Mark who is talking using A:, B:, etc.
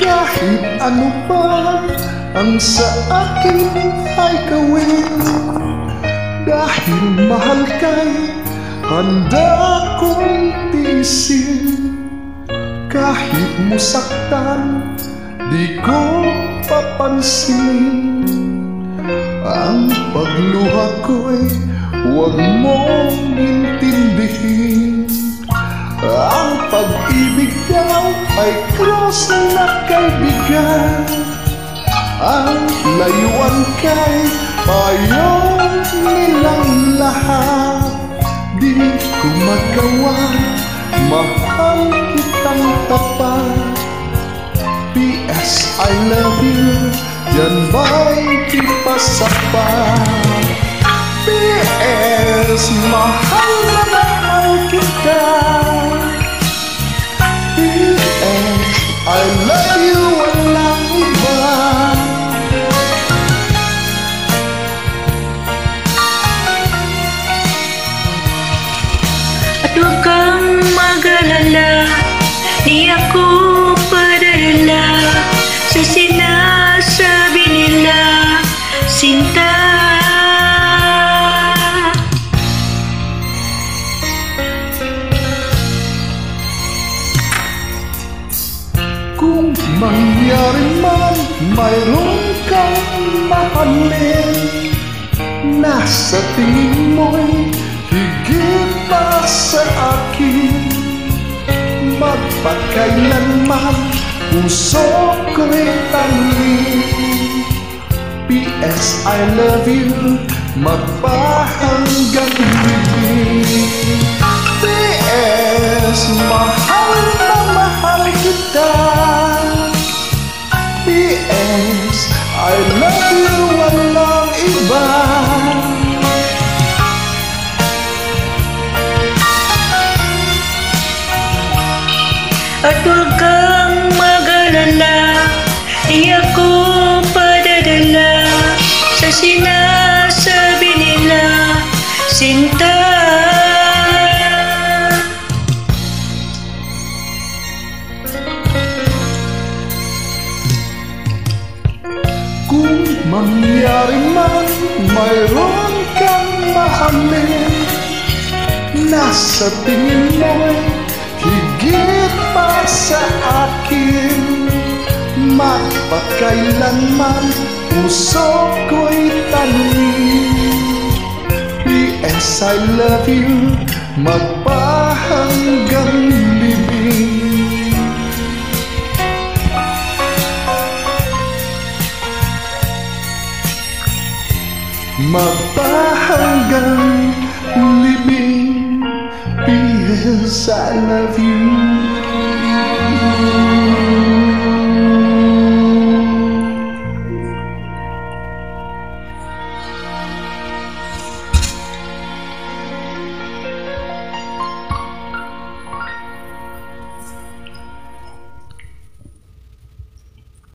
A: Kahit ano pa ang sa akin ay gawin, dahil mahal ka'y handa kong tiisin. Kahit musaktan, di ko papansinin. Ang pagluha ko'y huwag mong intindihin. Ang pag-ibig daw ay krus na kaibigan. Ang layuan kay payong nilang lahat. Di ko magawa, mahal kitang tapat. P.S. I love you, yan ba'y di pa sapat? P.S. mahal na mahal kita. P.S. I love you, walang iba.
B: At huwag kang mag-alala, di ako padalala sa sinasabi nila, Sinta.
A: Kung mangyari man mayroon kang mahalin, nasa tingin mo'y higit pa sa akin. Magpakailanman puso ko'y tanggin. P.S. I love you, magpahanggang bibig. P.S. mahal na mahal kita. P.S. I love you, walang iba.
B: At huwag kang mag-alala, di ako padadala sa sinasabi nila, Sinta.
A: Kung mangyari man mayroon kang mahalin, nasa tingin mo'y higit pa sa akin. Magpakailanman puso ko'y tanungin. P.S. I love you, magpahanggang bibig. Magpahanggang libing. P.S. I love you.